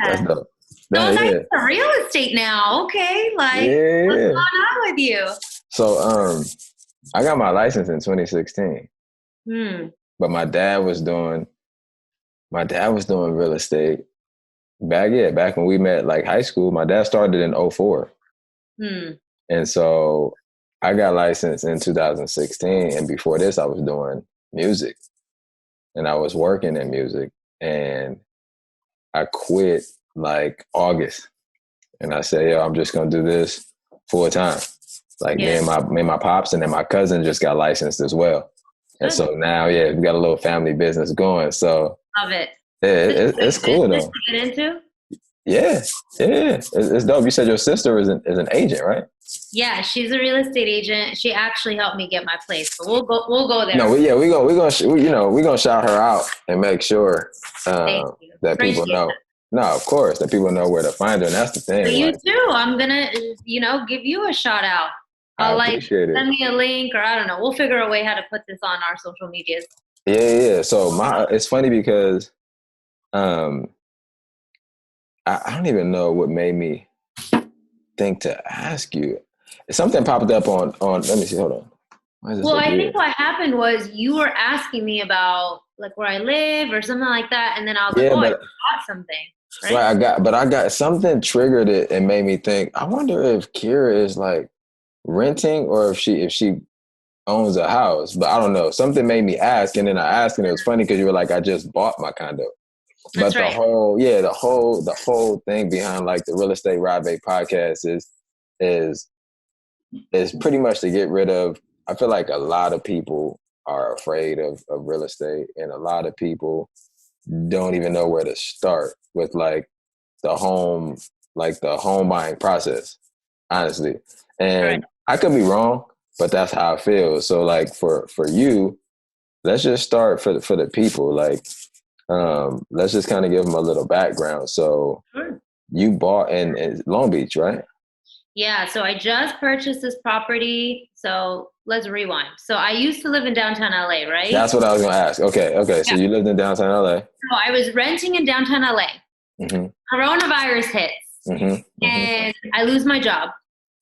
That's Yeah. dope. So now Yeah. you're real estate now. Okay. Like, what's Yeah. going on with you? So I got my license in 2016, Hmm. but my dad was doing real estate back when we met, like high school. My dad started in '04, Hmm. and so I got licensed in 2016. And before this, I was doing music, and I was working in music, and I quit like August, and I said, "Yo, I'm just gonna do this full time." Like Yeah. me and my pops, and then my cousin just got licensed as well. And Good. so now, yeah, we got a little family business going. So Love it. yeah, Such a it's good cool business though. to get into. Yeah, yeah, it's dope. You said your sister is an agent, right? Yeah, she's a real estate agent. She actually helped me get my place, but we'll go No, there. we gonna shout her out and make sure Thank you. that people Appreciate know. that. No, of course, that people know where to find her, and that's the But thing. you Like, too. I'm gonna, give you a shout out. I I'll like appreciate it. send me a link or I don't know. We'll figure a way how to put this on our social medias. Yeah. So it's funny because um, I don't even know what made me think to ask you. Something popped up on. Let me see. Hold on. Why is this Well, so I think weird? what happened was you were asking me about like where I live or something like that, and then I was like, Yeah, oh, I but bought something, right? right, I got something triggered it and made me think. I wonder if Kira is like renting or if she owns a house, but I don't know. Something made me ask, and then I asked, and it was funny because you were like, I just bought my condo. That's But right. the whole thing behind like the real estate Rodvé podcast is is pretty much to get rid of. I feel like a lot of people are afraid of real estate, and a lot of people don't even know where to start with the home buying process, honestly. Right. And I could be wrong, but that's how I feel. So like for you, let's just start for the people. Like let's just kind of give them a little background. So Sure. you bought in Long Beach, right? Yeah, so I just purchased this property. So let's rewind. So I used to live in downtown LA, right? That's what I was gonna ask. Okay. So Yeah. you lived in downtown LA. So I was renting in downtown LA. Mm-hmm. Coronavirus hits Mm-hmm. Mm-hmm. and I lose my job.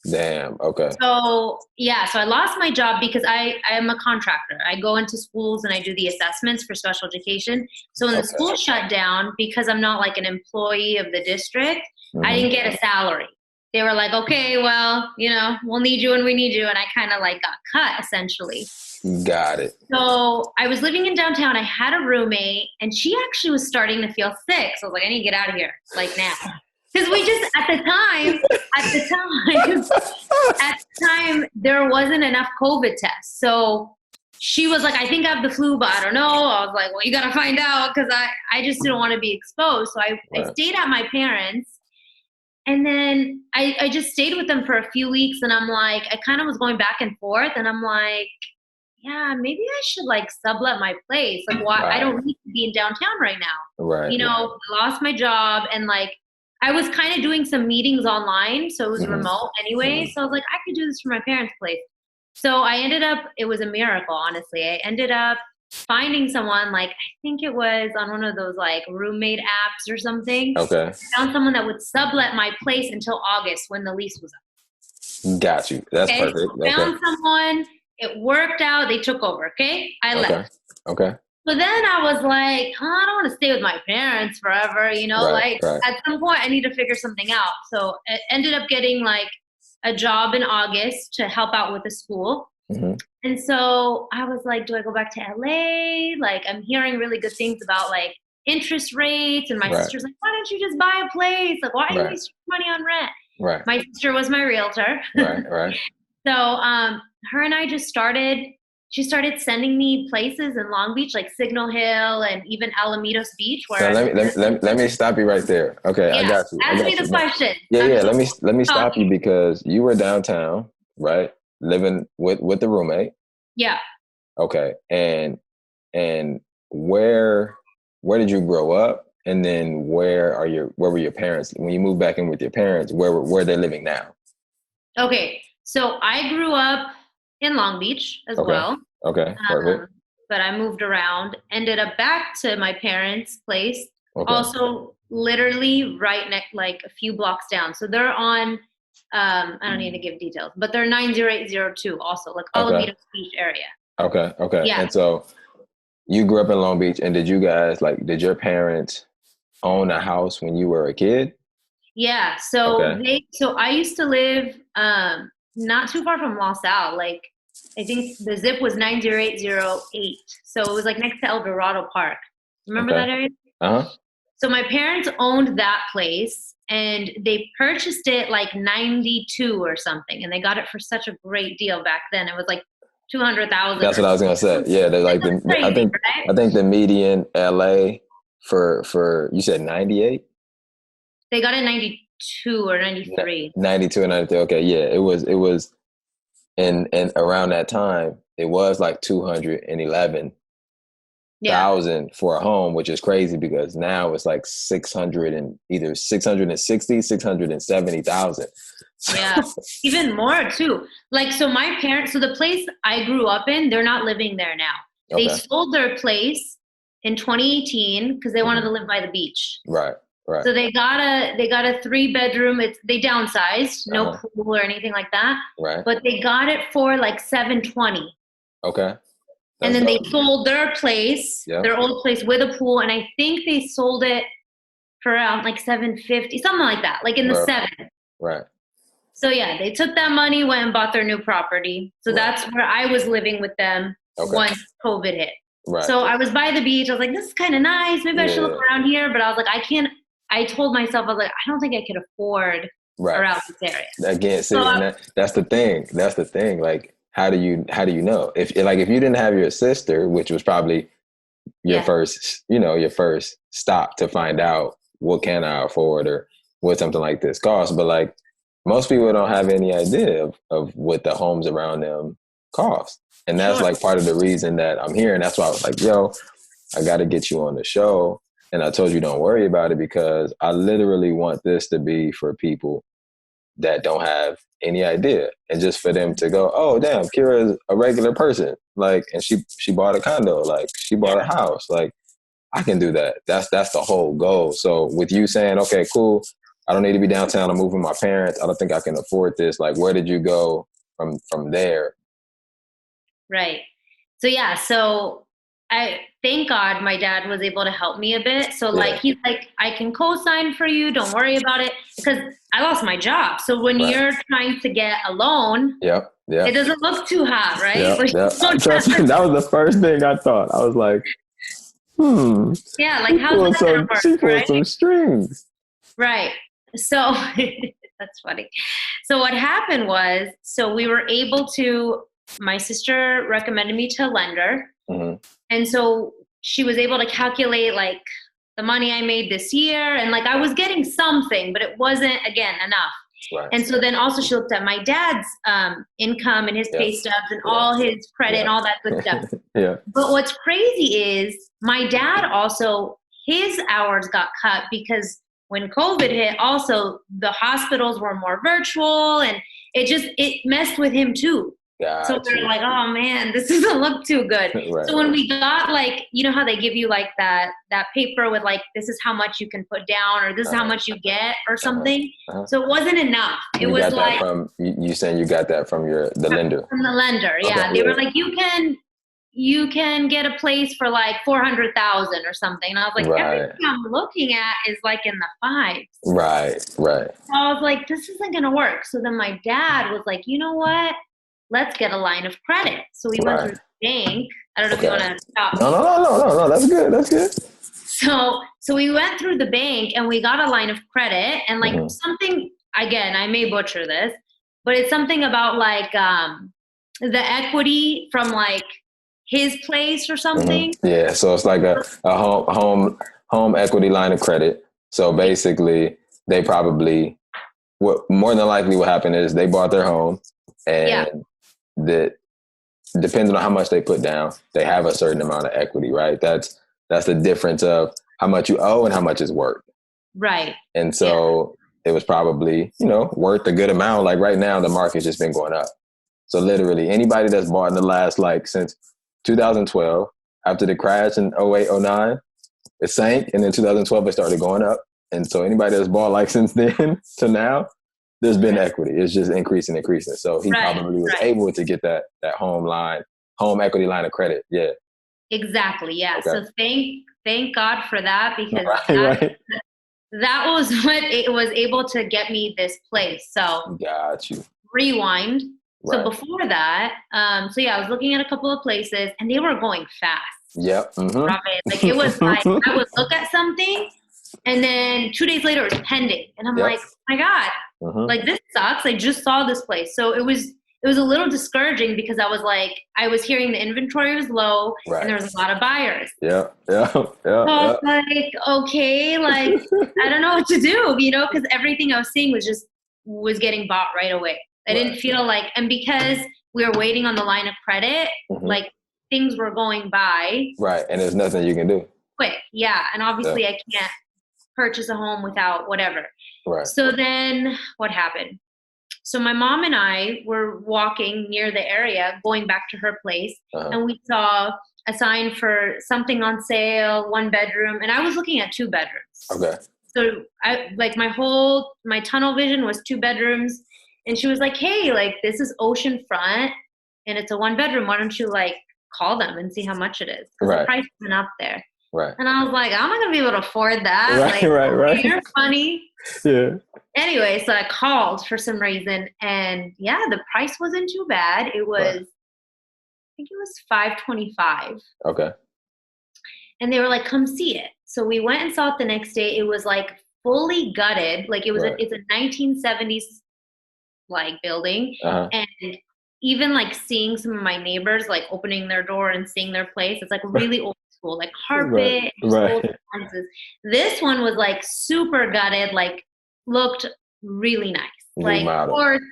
Damn. Okay. So yeah, so I lost my job because I am a contractor. I go into schools and I do the assessments for special education. So when the Okay. school shut down, because I'm not like an employee of the district, I Mm-hmm. didn't get a salary. They were like, okay, well, we'll need you when we need you. And I kind of like got cut essentially. Got it. So I was living in downtown. I had a roommate and she actually was starting to feel sick. So I was like, I need to get out of here, like now. Because we just, at the time, at the time, there wasn't enough COVID tests. So she was like, I think I have the flu, but I don't know. I was like, well, you got to find out because I just didn't want to be exposed. So I Right. stayed at my parents'. And then I just stayed with them for a few weeks. And I'm like, I kind of was going back and forth. And I'm like, yeah, maybe I should like sublet my place. Like, why? I Right. don't need to be in downtown right now. Right. I lost my job and like I was kind of doing some meetings online, so it was Mm-hmm. remote anyway. So I was like, I could do this from my parents' place. So I ended up, it was a miracle, honestly. I ended up finding someone, like, I think it was on one of those like roommate apps or something. Okay. Found someone that would sublet my place until August when the lease was up. Got you. That's Okay. perfect. So Okay. found someone, it worked out, they took over. Okay. I Okay. left. Okay. So then I was like, oh, I don't want to stay with my parents forever, Right. like Right. at some point I need to figure something out. So I ended up getting like a job in August to help out with the school. Mm-hmm. And so I was like, do I go back to LA? Like I'm hearing really good things about like interest rates. And my Right. sister's like, why don't you just buy a place? Like, why are you Right. wasting money on rent? Right. My sister was my realtor. Right. Right. So her and I just she started sending me places in Long Beach, like Signal Hill and even Alamitos Beach, Now where let me stop you right there. Okay, I yeah, got you. I ask me got you. the question. Yeah, I'm yeah. just Let me stop you talking. because you were downtown, right? Living with the roommate. Yeah. Okay, and where did you grow up? And then where were your parents when you moved back in with your parents? Where are they living now? Okay. So I grew up in Long Beach as Okay. well. Okay. Perfect. But I moved around, ended up back to my parents' place. Okay. Also literally right next, like a few blocks down. So they're on, I don't need to give details, but they're 90802 also, like Alameda Beach area. Okay. Okay. Yeah. And so you grew up in Long Beach, and did you guys did your parents own a house when you were a kid? Yeah. So I used to live not too far from Los Al. Like I think the zip was 90808. So it was like next to El Dorado Park. Remember that area? Uh-huh. So my parents owned that place and they purchased it like 92 or something. And they got it for such a great deal back then. It was like 200,000. That's what I was gonna say. Yeah, they're like crazy, I think the median LA for you said 98? They got it 92 or 93. 92 and 93. Okay, yeah. It was and around that time it was like 211,000 for a home, which is crazy because now it's like 600 and either 660, 670,000. Yeah, even more too. Like, so my parents, so the place I grew up in, they're not living there now. They sold their place in 2018 because they wanted to live by the beach. Right. So they got a 3-bedroom. They downsized, no pool or anything like that. Right. But they got it for like 720. Okay. And then they sold their place, their old place with a pool, and I think they sold it for around like 750, something like that, like in the seven. Right. So yeah, they took that money, went and bought their new property. So that's where I was living with them once COVID hit. Right. So I was by the beach. I was like, this is kind of nice. Maybe I should look around here. But I was like, I told myself, I was like, I don't think I could afford around this area. Again, that's the thing. That's the thing. Like, how do you know? If you didn't have your sister, which was probably your first stop to find out what can I afford or what something like this costs. But like, most people don't have any idea of what the homes around them cost. And that's like part of the reason that I'm here. And that's why I was like, yo, I got to get you on the show. And I told you don't worry about it because I literally want this to be for people that don't have any idea. And just for them to go, oh, damn, Kira is a regular person. Like, and she bought a condo. Like, she bought a house. Like, I can do that. That's the whole goal. So with you saying, okay, cool, I don't need to be downtown. I'm moving my parents. I don't think I can afford this. Like, where did you go from there? Right. So yeah. So I thank God my dad was able to help me a bit. So like he's like, I can co-sign for you. Don't worry about it because I lost my job. So when you're trying to get a loan, it doesn't look too hot, right? Trust me, that was the first thing I thought. I was like, yeah, like how's that gonna work? She pulled some strings. Right. So that's funny. So what happened was, so we were able to, my sister recommended me to a lender. Mm-hmm. And so she was able to calculate like the money I made this year. And like, I was getting something, but it wasn't, again, enough. Right. And so then also she looked at my dad's income and his pay stubs and all his credit and all that good stuff. But what's crazy is my dad also, his hours got cut because when COVID hit, also the hospitals were more virtual and it messed with him too. So we're like, oh man, this doesn't look too good. So when we got like, you know how they give you like that paper with like, this is how much you can put down or this is how much you get or something. So it wasn't enough. It was like you saying you got that from the lender. From the lender, yeah. They were like, you can get a place for like 400,000 or something. And I was like, everything I'm looking at is like in the 5s. Right. So I was like, this isn't gonna work. So then my dad was like, you know what? Let's get a line of credit. So we went through the bank. I don't know if you want to stop. No. That's good. So we went through the bank and we got a line of credit and like something, again, I may butcher this, but it's something about like the equity from like his place or something. Yeah. So it's like a home equity line of credit. So basically they probably, what more than likely what happened is they bought their home and depending on how much they put down, they have a certain amount of equity, right? That's the difference of how much you owe and how much it's worth. Right. And so it was probably, worth a good amount. Like right now, the market's just been going up. So literally anybody that's bought in the last, like since 2012, after the crash in 08, 09, it sank. And then 2012, it started going up. And so anybody that's bought like since then to now, there's been equity. It's just increasing. So he probably was able to get that home equity line of credit. Yeah. Exactly. Yeah. Okay. So thank God for that, because that was what it was able to get me this place. So got you. Rewind. So before that, I was looking at a couple of places and they were going fast. Yep. Like it was like I would look at something and then 2 days later it was pending. And I'm like, oh my God, like this sucks. I just saw this place. So it was a little discouraging because I was hearing the inventory was low and there was a lot of buyers. Yeah. So I was like, okay, like I don't know what to do, because everything I was seeing was getting bought right away. I didn't feel like, and because we were waiting on the line of credit, like things were going by. Right. And there's nothing you can do. Quick. Yeah. And obviously I can't purchase a home without whatever. Right. So then what happened? So my mom and I were walking near the area, going back to her place, and we saw a sign for something on sale, 1 bedroom, and I was looking at 2 bedrooms. Okay. So my tunnel vision was 2 bedrooms, and she was like, "Hey, like this is ocean front, and it's a 1 bedroom. Why don't you like call them and see how much it is? Because the price isn't up there." Right. And I was like, "I'm not gonna be able to afford that." Right. You're funny. Yeah. Anyway, so I called for some reason, and the price wasn't too bad. It was, I think it was $525. Okay. And they were like, "Come see it." So we went and saw it the next day. It was like fully gutted, like it's a 1970s like building, and even like seeing some of my neighbors like opening their door and seeing their place, it's like really old school, like carpet, old appliances. This one was like super gutted, like looked really nice, like quartz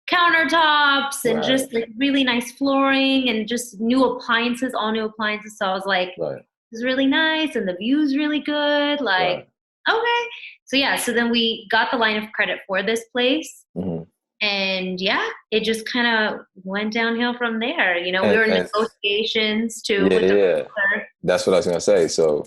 countertops and just like really nice flooring and just new appliances, all new appliances. So I was like, this is really nice and the view's really good. Like, okay. So then we got the line of credit for this place. And it just kind of went downhill from there. We were in negotiations too. That's what I was going to say. So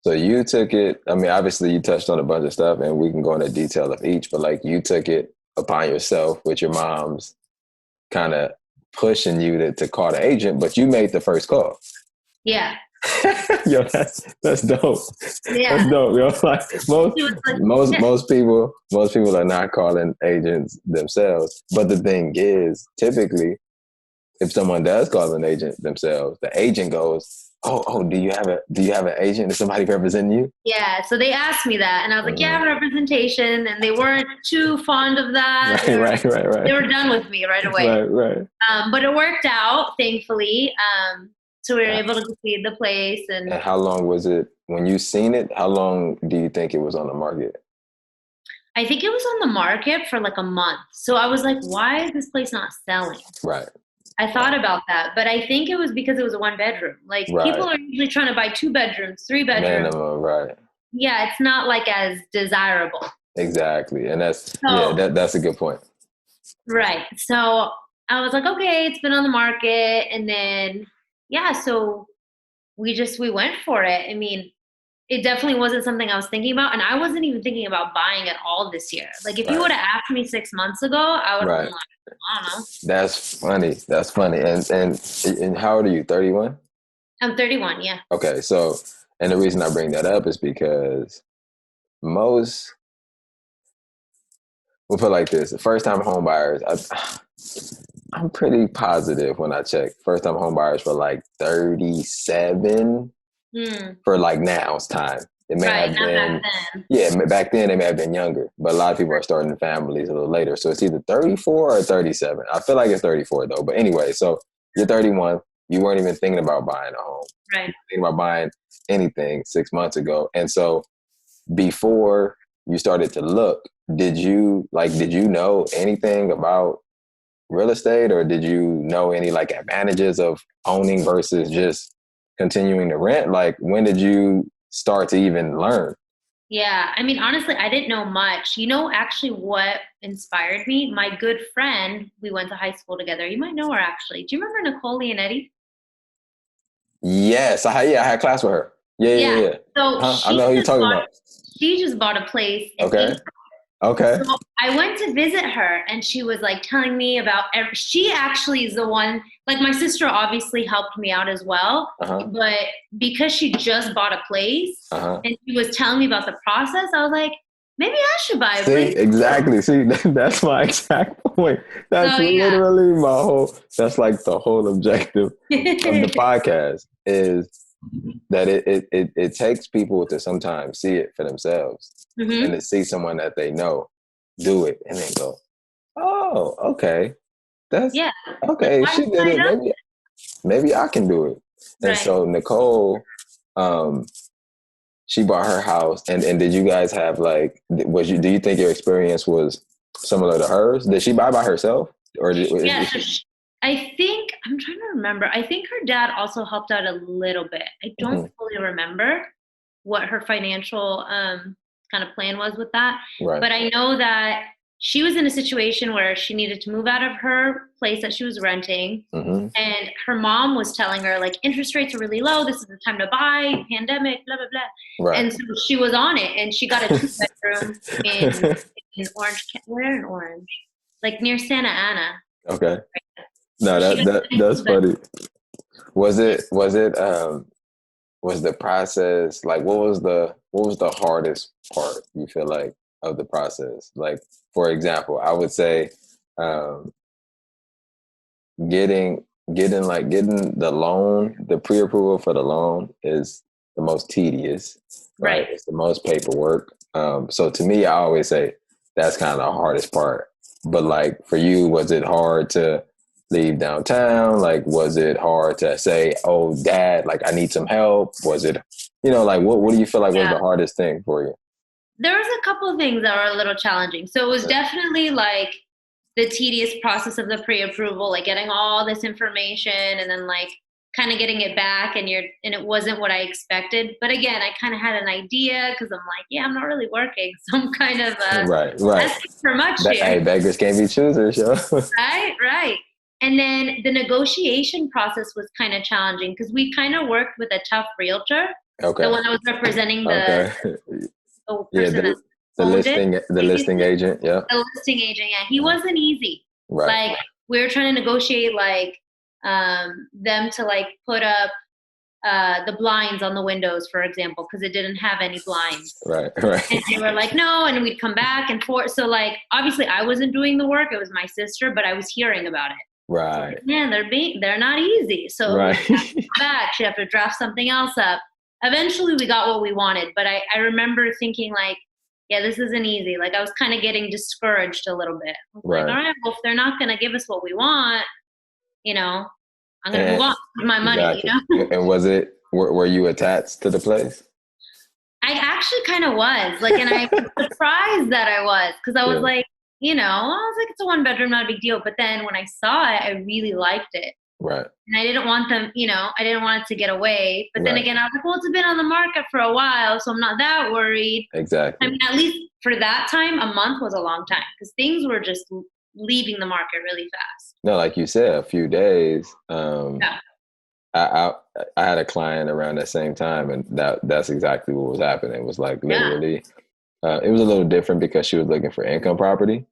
So you took it, I mean, obviously you touched on a bunch of stuff and we can go into detail of each, but like you took it upon yourself with your mom's kind of pushing you to call the agent, but you made the first call. Yeah. Yo, that's dope. Yeah. That's dope. Yo, like most people are not calling agents themselves. But the thing is, typically, if someone does call an agent themselves, the agent goes, "Oh, do you have an agent? Is somebody representing you?" Yeah. So they asked me that, and I was like, "Yeah, I have representation," and they weren't too fond of that. Right. They were done with me right away. Right. But it worked out, thankfully. So we were able to see the place. And how long was it when you seen it? How long do you think it was on the market? I think it was on the market for like a month. So I was like, why is this place not selling? Right. I thought about that, but I think it was because it was a 1 bedroom. Like people are usually trying to buy 2 bedrooms, 3 bedrooms. Minimum, right. Yeah, it's not like as desirable. Exactly. And that's a good point. Right. So I was like, okay, it's been on the market. And then, so we went for it. I mean, it definitely wasn't something I was thinking about. And I wasn't even thinking about buying at all this year. Like if you would have asked me 6 months ago, I would have been like, I don't know. That's funny. And how old are you? 31? I'm 31. Yeah. Okay. So, and the reason I bring that up is because we'll put it like this. First time home buyers, I'm pretty positive when I check. First time home buyers were like 37 for like now's time. It may have been, back then they may have been younger, but a lot of people are starting families a little later. So it's either 34 or 37. I feel like it's 34 though. But anyway, so you're 31. You weren't even thinking about buying a home. Right. You were thinking about buying anything 6 months ago. And so before you started to look, did you know anything about real estate, or did you know any like advantages of owning versus just continuing to rent? Like when did you start to even learn? Yeah. I mean, honestly, I didn't know much. Actually what inspired me, my good friend, we went to high school together. You might know her actually. Do you remember Nicole Leonetti? Yes. I had class with her. Yeah. So I know who you're talking about. she just bought a place in Okay. April. Okay. So I went to visit her, and she was like telling me about. She actually is the one. Like my sister obviously helped me out as well, but because she just bought a place and she was telling me about the process, I was like, maybe I should buy a place. Exactly. See, that's my exact point. That's literally my whole. That's like the whole objective of the podcast is that it takes people to sometimes see it for themselves and to see someone that they know do it and then go, oh, okay, that's okay. She did it. Maybe I can do it. And so Nicole, she bought her house, and did you guys have like? Do you think your experience was similar to hers? Did she buy by herself, or I think I'm trying to remember. I think her dad also helped out a little bit. I don't fully remember what her financial kind of plan was with that, but I know that she was in a situation where she needed to move out of her place that she was renting, and her mom was telling her like interest rates are really low. This is the time to buy. Pandemic, blah blah blah. And so she was on it, and she got a 2-bedroom in Orange. Where in Orange? Like near Santa Ana. Okay. No, that's funny. Was the process like what was the hardest part you feel like of the process? Like for example, I would say getting the loan, the pre-approval for the loan is the most tedious, right? It's the most paperwork. So to me, I always say that's kind of the hardest part. But like for you, was it hard to leave downtown? Like, was it hard to say, oh, Dad, like I need some help? Was it, like what do you feel like was the hardest thing for you? There was a couple of things that were a little challenging. So it was definitely like the tedious process of the pre-approval, like getting all this information and then like kind of getting it back and it wasn't what I expected. But again, I kind of had an idea because I'm like, yeah, I'm not really working. So I'm kind of right. asking for much here. Hey, beggars can't be choosers, yo. Right. And then the negotiation process was kind of challenging because we kind of worked with a tough realtor. Okay. The one that was representing the person the listing agent, yeah. The listing agent, yeah. He wasn't easy. Right. Like we were trying to negotiate like them to like put up the blinds on the windows, for example, because it didn't have any blinds. Right. And they were like, no, and we'd come back and forth. So like obviously I wasn't doing the work, it was my sister, but I was hearing about it. Right. So, man, they're not easy. So right. she'd have to draft something else up. Eventually we got what we wanted, but I remember thinking like, yeah, this isn't easy. Like I was kind of getting discouraged a little bit. I was like, all right, well, if they're not going to give us what we want, I'm going to move on with my money, And was it, were you attached to the place? I actually kind of was like, and I was surprised that I was, because I was like, I was like, it's a 1-bedroom, not a big deal. But then when I saw it, I really liked it. Right. And I didn't want them, I didn't want it to get away. But then again, I was like, well, it's been on the market for a while, so I'm not that worried. Exactly. I mean, at least for that time, a month was a long time because things were just leaving the market really fast. No, like you said, a few days. I had a client around that same time, and that's exactly what was happening. It was like literally, it was a little different because she was looking for income property,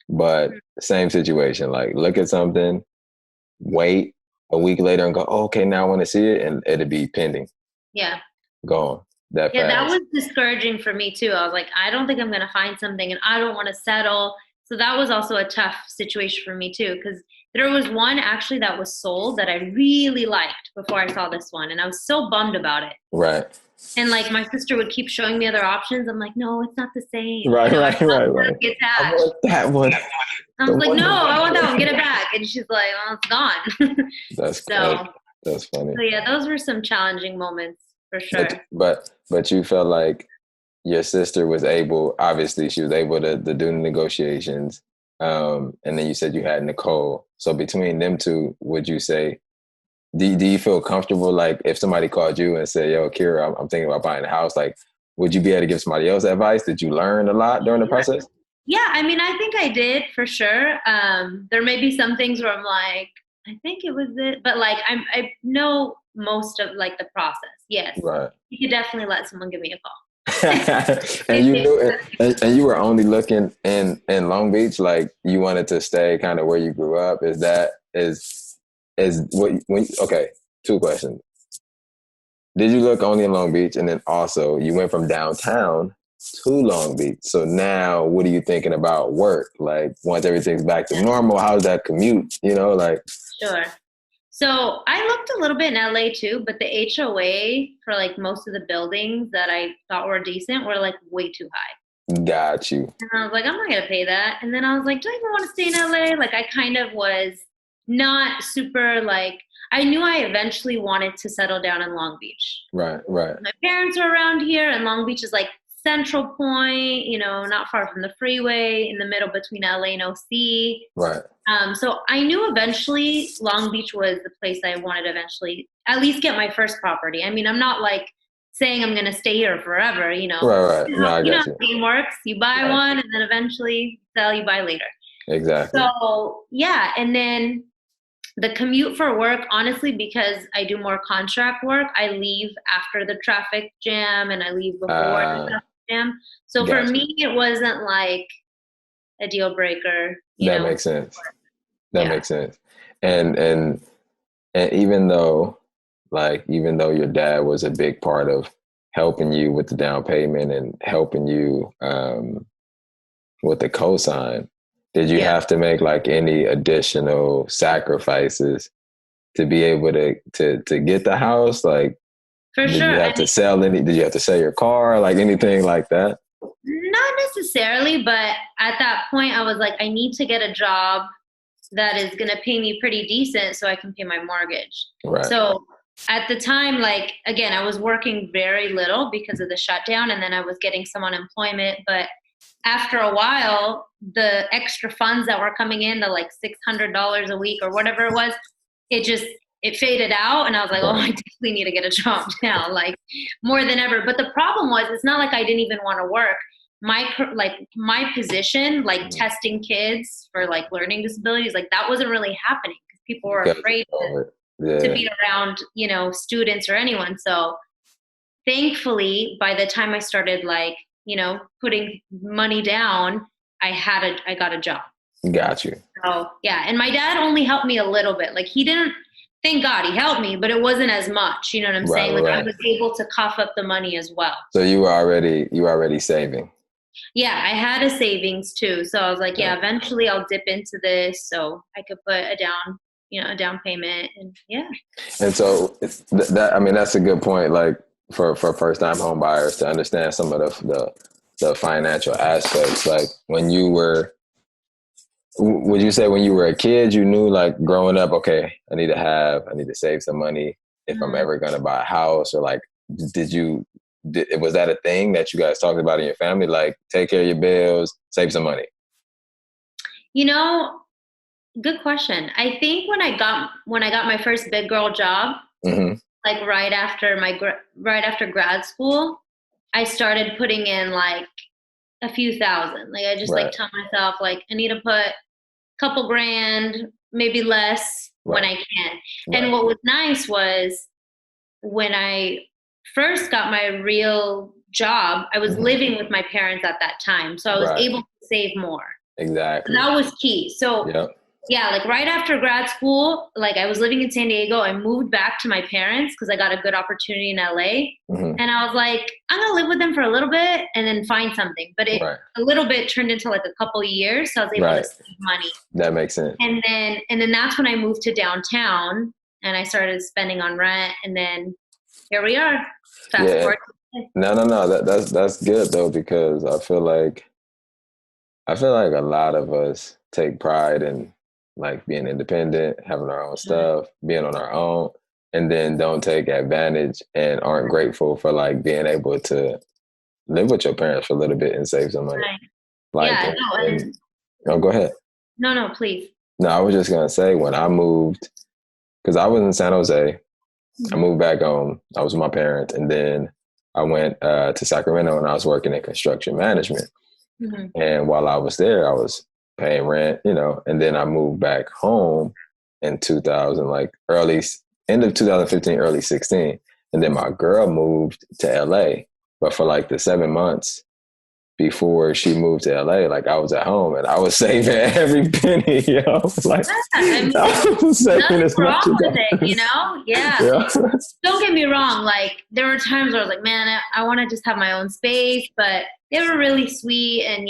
but same situation. Like look at something, wait a week later and go, oh, okay, now I want to see it, and it'd be pending. Yeah. Gone. That fast. That was discouraging for me too. I was like, I don't think I'm going to find something, and I don't want to settle. So that was also a tough situation for me too, because there was one actually that was sold that I really liked before I saw this one, and I was so bummed about it. Right. And like my sister would keep showing me other options. I'm like, no, it's not the same. Right. I want that one. I was like, no, I want that one. Get it back. And she's like, well, it's gone. That's funny. So yeah, those were some challenging moments for sure. But you felt like your sister was able, obviously she was able to do the negotiations. And then you said you had Nicole. So between them two, would you say, do you feel comfortable, like if somebody called you and said, yo, Kira, I'm thinking about buying a house, like, would you be able to give somebody else advice? Did you learn a lot during the process? Yeah, I mean, I think I did for sure. There may be some things where I'm like, I think it was it, but like I know most of like the process. Yes, right. You could definitely let someone give me a call. And you knew, and you were only looking in Long Beach, like you wanted to stay kind of where you grew up. Is what when okay? Two questions. Did you look only in Long Beach, and then also you went from downtown to Long Beach? So now, what are you thinking about work? Like once everything's back to normal, how's that commute? You know, like Sure. So I looked a little bit in LA too, but the HOA for like most of the buildings that I thought were decent were like way too high. got you. And I was like, I'm not gonna pay that. And then I was like, do I even want to stay in LA? Like I kind of was not super like I knew I eventually wanted to settle down in Long Beach. Right, right. My parents are around here, and Long Beach is like central point, not far from the freeway, in the middle between LA and OC. Right. So I knew eventually Long Beach was the place I wanted to eventually at least get my first property. I mean, I'm not like saying I'm going to stay here forever, Right, right. No, I you know got how you. the game works. You buy Right. one and then eventually sell, you buy later. Exactly. So yeah, and then the commute for work, honestly, because I do more contract work, I leave after the traffic jam and I leave before the traffic jam. So for Gotcha. me, it wasn't like a deal breaker. That makes sense. That makes sense. And even though your dad was a big part of helping you with the down payment and helping you with the cosign, did you have to make like any additional sacrifices to be able to get the house? Like, for did sure. you have to sell did you have to sell your car? Like anything like that? Not necessarily, but at that point I was like, I need to get a job that is going to pay me pretty decent so I can pay my mortgage. Right. So at the time, like, again, I was working very little because of the shutdown, and then I was getting some unemployment. But after a while, the extra funds that were coming in, the like $600 a week or whatever it was, it faded out. And I was like, oh, I definitely need to get a job now, like more than ever. But the problem was, it's not like I didn't even want to work. My position, like testing kids for like learning disabilities, like that wasn't really happening because people were afraid to be around, students or anyone. So thankfully, by the time I started like, putting money down, I got a job. Got you. So yeah. And my dad only helped me a little bit. Like he didn't, thank God he helped me, but it wasn't as much. You know what I'm saying? Like I was able to cough up the money as well. So you were already saving. Yeah, I had a savings too. So I was like, yeah, eventually I'll dip into this so I could put a down payment, and yeah. And so that's a good point. Like for first time home buyers to understand some of the financial aspects. Like would you say when you were a kid, you knew like growing up, okay, I need to save some money if I'm ever going to buy a house, or like, was that a thing that you guys talked about in your family? Like take care of your bills, save some money. Good question. I think when I got my first big girl job, like right after grad school, I started putting in like a few thousand. Like I just like tell myself like I need to put a couple grand, maybe less when I can. And what was nice was when I first got my real job, I was living with my parents at that time. So I was able to save more. Exactly. That was key. So yeah, like right after grad school, like I was living in San Diego. I moved back to my parents because I got a good opportunity in LA. And I was like, I'm going to live with them for a little bit and then find something. But a little bit turned into like a couple of years. So I was able to save money. That makes sense. And then that's when I moved to downtown and I started spending on rent. And then here we are. Fast forward. No. That's good though, because I feel like a lot of us take pride in like being independent, having our own stuff, being on our own, and then don't take advantage and aren't grateful for like being able to live with your parents for a little bit and save some money. Like, go ahead. No, please. No, I was just gonna say when I moved, because I was in San Jose, I moved back home. I was with my parents, and then I went to Sacramento and I was working in construction management. And while I was there, I was paying rent, and then I moved back home in 2000, like end of 2015, early 16. And then my girl moved to LA, But for like the 7 months before she moved to LA, like I was at home and I was saving every penny, like I mean, I was saving nothing as much wrong as with it, you know? Yeah. yeah. Don't get me wrong. Like there were times where I was like, man, I want to just have my own space, but they were really sweet and,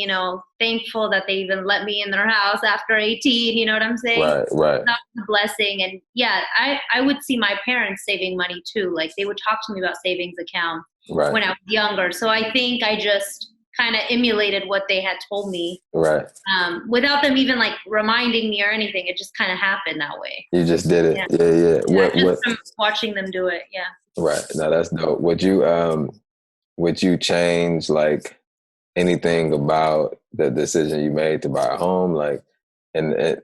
thankful that they even let me in their house after 18. You know what I'm saying? Right. That was a blessing. And yeah, I would see my parents saving money too. Like they would talk to me about savings accounts when I was younger. So I think I just kind of emulated what they had told me. Right. Without them even like reminding me or anything. It just kind of happened that way. You just did it. Yeah. Just from watching them do it. Yeah. Right. No, that's dope. Would you change like anything about the decision you made to buy a home? Like, and I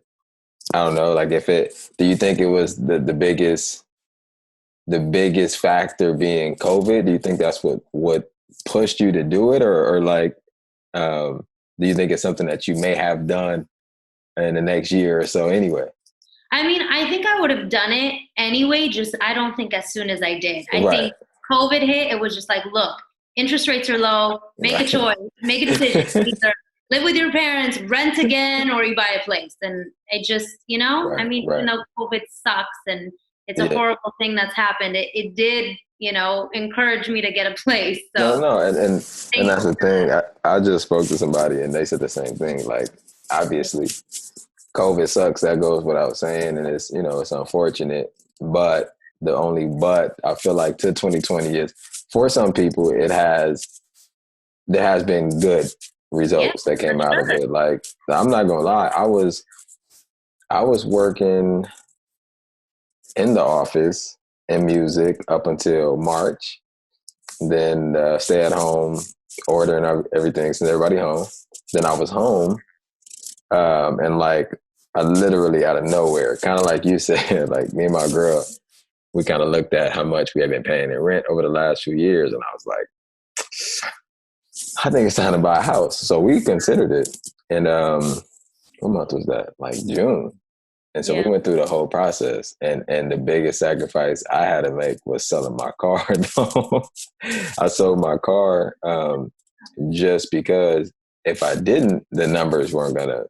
don't know, like do you think it was the biggest factor being COVID? Do you think that's what pushed you to do it? Or like, do you think it's something that you may have done in the next year or so anyway? I mean, I think I would have done it anyway, just I don't think as soon as I did. I think COVID hit, it was just like, look, interest rates are low, make a choice, make a decision. Either live with your parents, rent again, or you buy a place. And it just, I mean, even though COVID sucks and it's a horrible thing that's happened, it did, encourage me to get a place. So No, and that's the thing. I just spoke to somebody and they said the same thing. Like, obviously, COVID sucks. That goes without saying, and it's it's unfortunate. But I feel like to 2020 is for some people there has been good results that came out of it. Like I'm not gonna lie, I was working in the office in music up until March. Then stay at home, ordering everything, send everybody home. Then I was home. And like, I literally out of nowhere, kind of like you said, like me and my girl, we kind of looked at how much we had been paying in rent over the last few years. And I was like, I think it's time to buy a house. So we considered it. And what month was that? Like June. And so we went through the whole process. And the biggest sacrifice I had to make was selling my car. I sold my car just because if I didn't, the numbers weren't gonna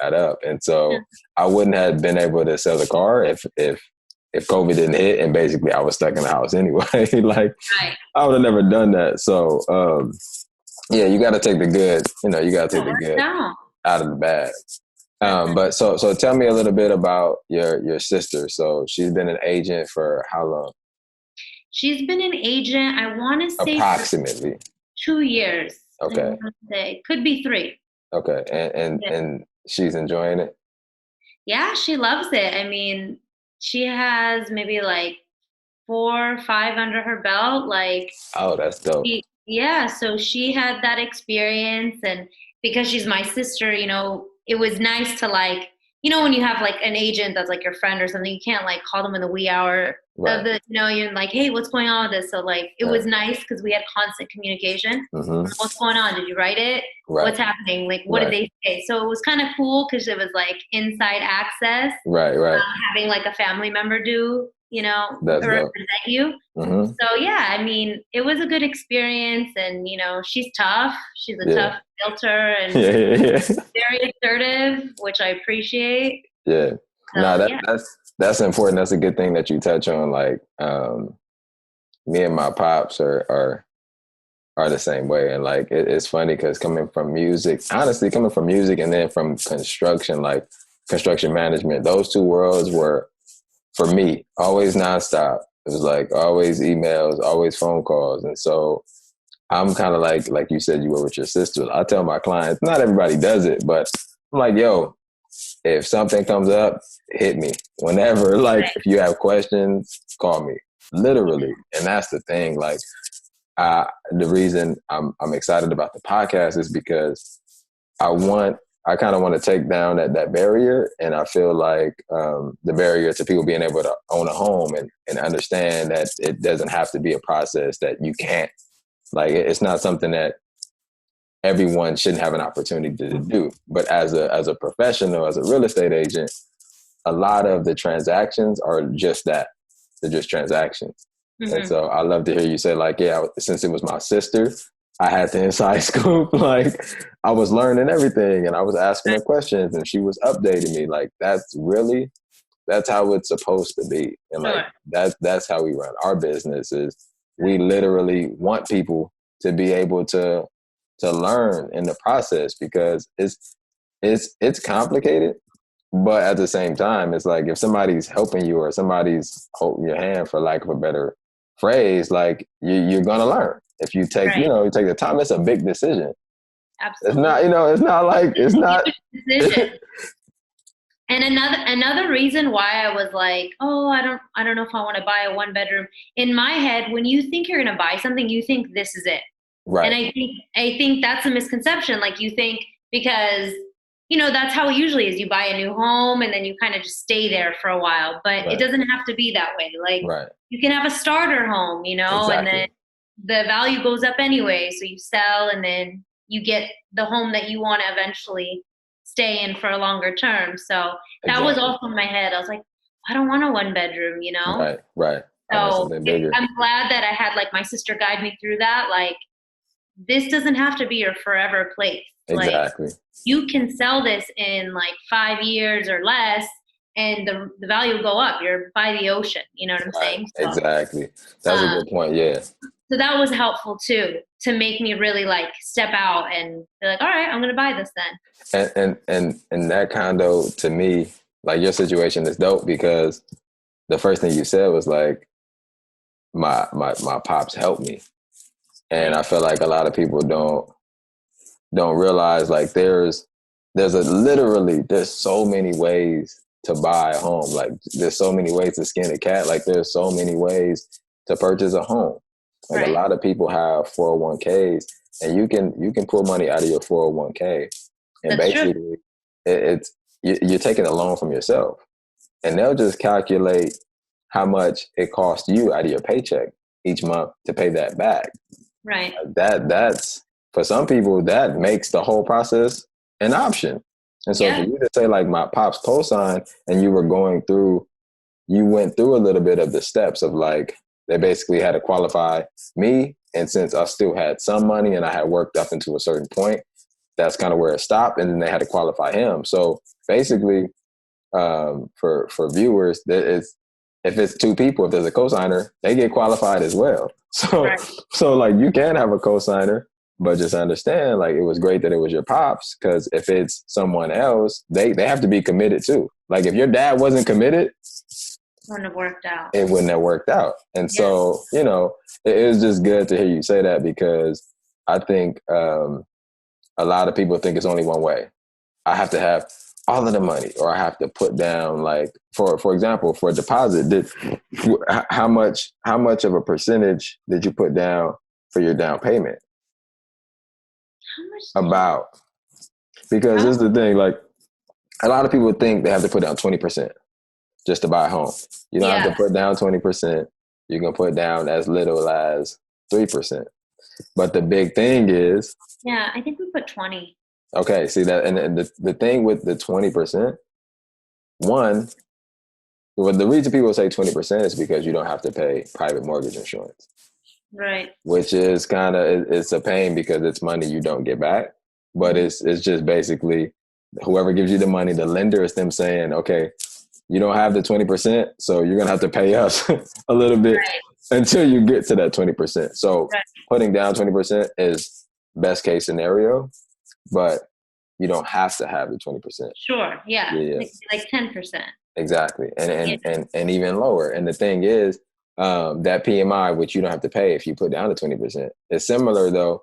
add up. And so I wouldn't have been able to sell the car if COVID didn't hit and basically I was stuck in the house anyway. Like I would have never done that. So you gotta take the good, out of the bad. But so tell me a little bit about your sister. So she's been an agent for how long? She's been an agent, I want to say approximately 2 years. Okay. Could be 3. Okay. And she's enjoying it? Yeah, she loves it. I mean, she has maybe like 4 or 5 under her belt. Like, oh, that's dope. So she had that experience, and because she's my sister, it was nice to like, when you have like an agent that's like your friend or something, you can't like call them in the wee hour of the, you're like, hey, what's going on with this? So like, it was nice because we had constant communication. Mm-hmm. What's going on? Did you write it? What's happening? Like, what did they say? So it was kind of cool because it was like inside access. Right. Having like a family member do, that's represent dope. you. Mm-hmm. So yeah, I mean, it was a good experience, and she's tough. She's a tough filter and very assertive, which I appreciate. Yeah. So, that's important. That's a good thing that you touch on. Like, me and my pops are the same way, and like it's funny because coming from music and then from construction, like construction management, those two worlds were for me always nonstop. It was like always emails, always phone calls, and so I'm kind of like you said, you were with your sister. I tell my clients, not everybody does it, but I'm like, yo, if something comes up, hit me whenever. Like if you have questions, call me, literally. And that's the thing. Like the reason I'm excited about the podcast is because I kind of want to take down that barrier. And I feel like the barrier to people being able to own a home and understand that it doesn't have to be a process that you can't, like, it's not something that everyone shouldn't have an opportunity to do. But as a professional, as a real estate agent, a lot of the transactions are just that. They're just transactions. And Mm-hmm. so I love to hear you say like, yeah, since it was my sister, I had the inside scoop. Like I was learning everything and I was asking her questions and she was updating me. Like that's how it's supposed to be. And like Sure. that's how we run our business is we literally want people to be able to learn in the process because it's complicated, but at the same time, it's like if somebody's helping you or somebody's holding your hand, for lack of a better phrase, like you're gonna learn if you take Right. you take the time. It's a big decision. It's Absolutely. not it's not like it's It's a not. huge decision. And another reason why I was like, oh, I don't know if I want to buy a one bedroom. In my head, when you think you're gonna buy something, you think this is it. And Right, I think that's a misconception. Like you think because that's how it usually is. You buy a new home and then you kind of just stay there for a while. But it right, doesn't have to be that way. Like right. you can have a starter home, and then Exactly, the value goes up anyway. So you sell and then you get the home that you want to eventually stay in for a longer term. So that was exactly. also in my head. I was like, I don't want a one bedroom. Right, right. I want So something bigger. I'm glad that I had like my sister guide me through that. Like this doesn't have to be your forever place. Like Exactly. you can sell this in like 5 years or less and the value will go up. You're by the ocean. You know what I'm Right. saying? Exactly. That's a Um, good point. Yeah. so that was helpful too, to make me really like step out and be like, all right, I'm going to buy this then. And that condo to me, like your situation is dope because the first thing you said was like my pops helped me. And Right. I feel like a lot of people don't realize like there's so many ways to buy a home. Like there's so many ways to skin a cat. Like there's so many ways to purchase a home. Like a Right. lot of people have 401ks and you can pull money out of your 401k and That's true. basically it's you're taking a loan from yourself and they'll just calculate how much it costs you out of your paycheck each month to pay that back. Right. That's for some people that makes the whole process an option. And so for Yeah. you to say like my pops cosign and you went through a little bit of the steps of like they basically had to qualify me, and since I still had some money and I had worked up into a certain point, that's kind of where it stopped, and then they had to qualify him. So basically, for viewers, that is if it's two people, if there's a cosigner, they get qualified as well. So Right. so like you can have a cosigner, but just understand like it was great that it was your pops because if it's someone else, they have to be committed too. Like if your dad wasn't committed, Wouldn't have worked out. it wouldn't have worked out. And Yeah. so it was just good to hear you say that because I think a lot of people think it's only one way. I have to have all of the money, or I have to put down like for example, for a deposit. How much of a percentage did you put down for your down payment? How much? About because this is the thing. Like a lot of people think they have to put down 20% just to buy a home. You don't have Yeah. to put down 20%. You can put down as little as 3%. But the big thing is, Yeah. I think we put 20. okay, see that, and the thing with the 20%, one, well, the reason people say 20% is because you don't have to pay private mortgage insurance, Right. which is kind of it's a pain because it's money you don't get back. But it's just basically whoever gives you the money, the lender is them saying, okay, you don't have the 20%, so you're gonna have to pay us a little bit Right. until you get to that 20%. So Right. putting down 20% is best case scenario, but you don't have to have the 20%. Sure. Yeah. Yeah, Like 10%. exactly. And Yeah. and even lower. And the thing is, that PMI, which you don't have to pay if you put down the 20%, is similar though.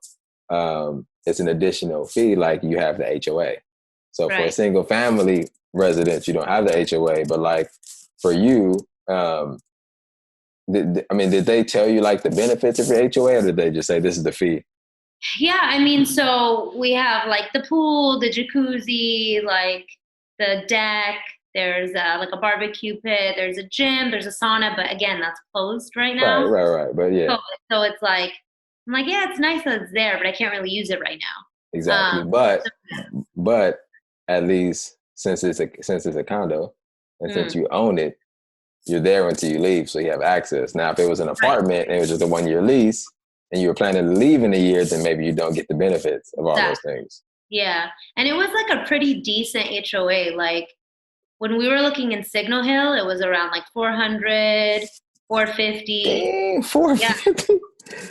It's an additional fee, like you have the HOA. So for a Right. single family residence, you don't have the HOA, but like for you, did they tell you like the benefits of your HOA, or did they just say this is the fee? Yeah, I mean, so we have like the pool, the jacuzzi, like the deck. There's like a barbecue pit. There's a gym. There's a sauna, but again, that's closed right Right, now. right, right. But yeah, So, so it's like I'm like, yeah, it's nice that it's there, but I can't really use it right now. exactly. So, But at least since it's a condo, and since mm, you own it, you're there until you leave, so you have access. Now, if it was an apartment and it was just a 1-year lease, and you were planning to leave in a year, then maybe you don't get the benefits of all those things. Yeah, and it was like a pretty decent HOA. Like when we were looking in Signal Hill, it was around like 400, 450. Dang, 450.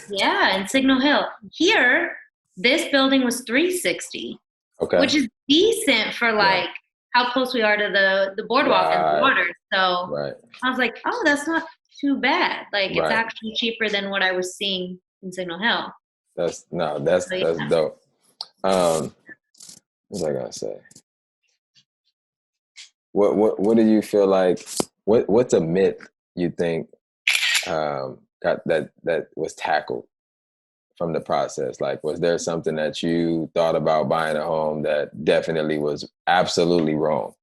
Yeah, in Signal Hill. Here, this building was 360. Okay. Which is decent for like how close we are to the boardwalk and the water. So I was like, oh, that's not too bad. Like it's actually cheaper than what I was seeing in Signal Hill. That's dope. What was I gonna say? What do you feel like? What's a myth you think that was tackled from the process? Like, was there something that you thought about buying a home that definitely was absolutely wrong?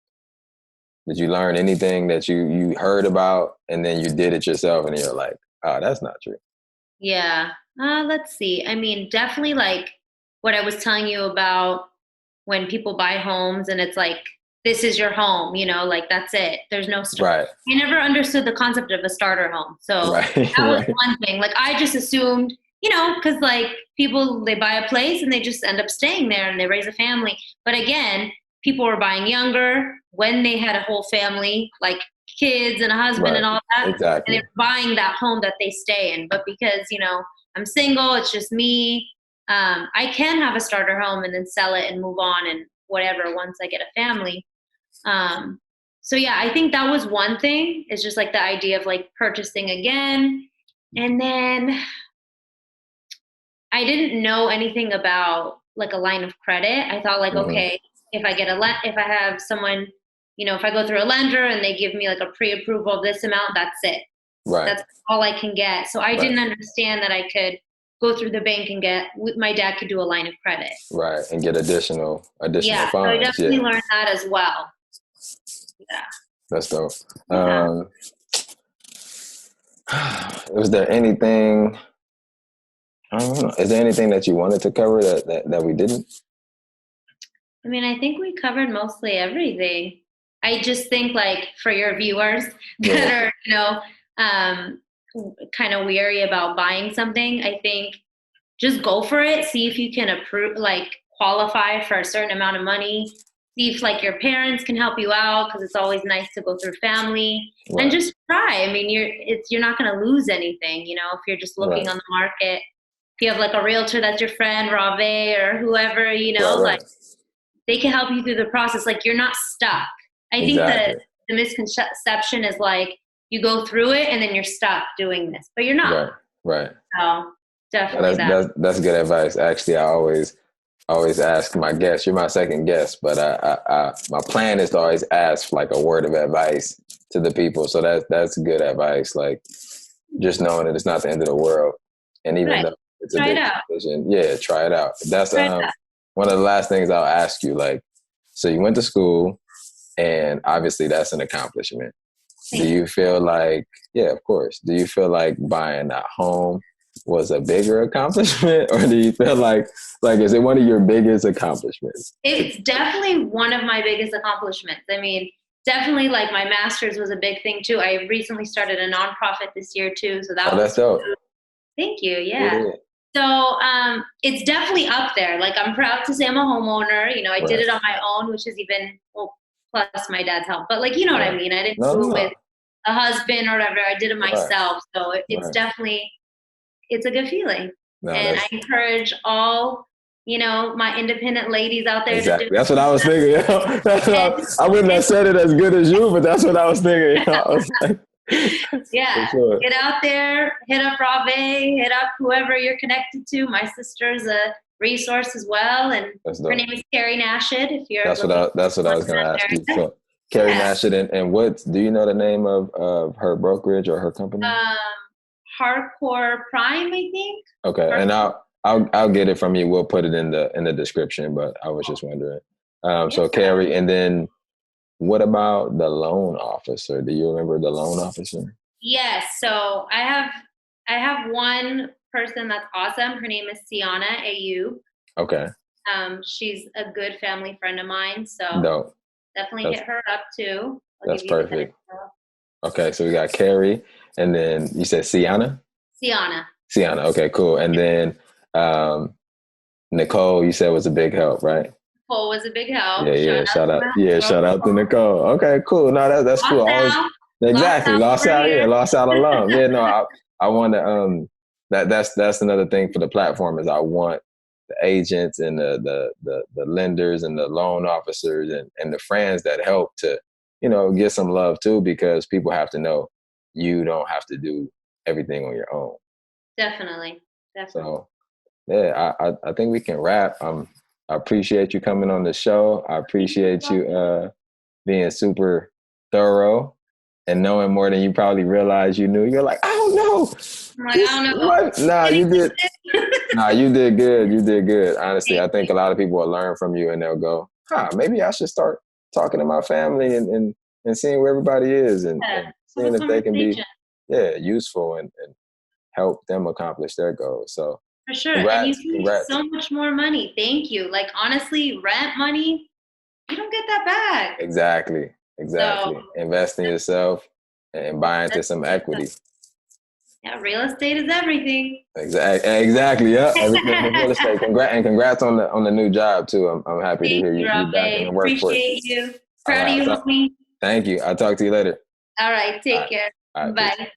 Did you learn anything that you heard about and then you did it yourself and you're like, oh, that's not true? Yeah. Let's see. I mean, definitely like what I was telling you about when people buy homes and it's like, this is your home, you know, like that's it. There's no Right. I never understood the concept of a starter home. So that was one thing. Like I just assumed, you know, because like people, they buy a place and they just end up staying there and they raise a family. But again, people were buying younger when they had a whole family, like kids and a husband and all that. Exactly. And they're buying that home that they stay in. But because, you know, I'm single, it's just me. I can have a starter home and then sell it and move on and whatever once I get a family. So yeah, I think that was one thing. It's just like the idea of like purchasing again. And then I didn't know anything about like a line of credit. I thought like, okay, if I have someone, you know, if I go through a lender and they give me like a pre-approval of this amount, that's it. Right. That's all I can get. So I didn't understand that I could go through the bank and my dad could do a line of credit. Right. And get additional funds. So I definitely learned that as well. Yeah. That's dope. Was there anything, I don't know, is there anything that you wanted to cover that we didn't? I mean, I think we covered mostly everything. I just think like for your viewers that are, you know, kind of weary about buying something, I think just go for it. See if you can qualify for a certain amount of money. See if like your parents can help you out because it's always nice to go through family and just try. I mean, you're not going to lose anything, you know, if you're just looking on the market. If you have like a realtor that's your friend, Rodvé or whoever, you know, like they can help you through the process. Like you're not stuck. I think that the misconception is like you go through it and then you're stuck doing this, but you're not. Right. So definitely that's good advice. Actually, I always ask my guests. You're my second guest, but my plan is to always ask like a word of advice to the people. So that's good advice. Like just knowing that it's not the end of the world, and even though it's a big decision, try it out. That's one of the last things I'll ask you. Like, so you went to school, and obviously that's an accomplishment. Do you feel like, of course, do you feel like buying a home was a bigger accomplishment, or do you feel like is it one of your biggest accomplishments? It's definitely one of my biggest accomplishments. I mean, definitely like my master's was a big thing too. I recently started a nonprofit this year too, so that's dope. Thank you. Yeah. So it's definitely up there. Like I'm proud to say I'm a homeowner. You know, I did it on my own, which is even plus my dad's help. But like, you know what I mean? I didn't do it with a husband or whatever. I did it myself. So it's definitely, it's a good feeling. And I encourage all, you know, my independent ladies out there to do That's what I was thinking. You know? I wouldn't have said it as good as you, but that's what I was thinking. You know? I was like, get out there, hit up Rodvé, hit up whoever you're connected to. My sister's a resource as well, and her name is Kira Nashed. If you're that's what I was going to ask you. So, Kira Nashed, and what do you know the name of her brokerage or her company? Hardcore Prime, I think. Okay, and I'll get it from you. We'll put it in the description. But I was just wondering. So Kira, and then. What about the loan officer? Do you remember the loan officer? Yes. So I have one person that's awesome. Her name is Sienna AU. Okay. She's a good family friend of mine. So definitely hit her up too. That's perfect. Okay, so we got Carrie, and then you said Sienna? Sienna. Sienna, okay, cool. And then Nicole, you said was a big help, right? Nicole was a big help. Yeah, shout out. Yeah, Girl. shout out to Nicole. Okay, cool. No, that's cool. Lost out. Exactly. Lost out. Yeah, Here. lost out alone. Yeah, no, I want to that's another thing for the platform is I want the agents and the lenders and the loan officers and the friends that help to, get some love too, because people have to know you don't have to do everything on your own. Definitely. So yeah, I think we can wrap. I appreciate you coming on the show. I appreciate you being super thorough and knowing more than you probably realized you knew. You're like, I don't know. I don't know. What? Nah, you did. Nah, you did good. You did good. Honestly, I think a lot of people will learn from you and they'll go, maybe I should start talking to my family and seeing where everybody is and seeing if they can be useful and help them accomplish their goals. So for sure. Congrats, and you need so much more money. Thank you. Like honestly, rent money, you don't get that back. Exactly. So, invest in yourself and buy into some equity. Yeah, real estate is everything. Exactly. Yeah, everything real estate. Congrats on the new job too. I'm happy to hear you back in the workforce. Appreciate you. Proud of you, homie. Thank you. I'll talk to you later. All right. Take care. All right, bye. Peace.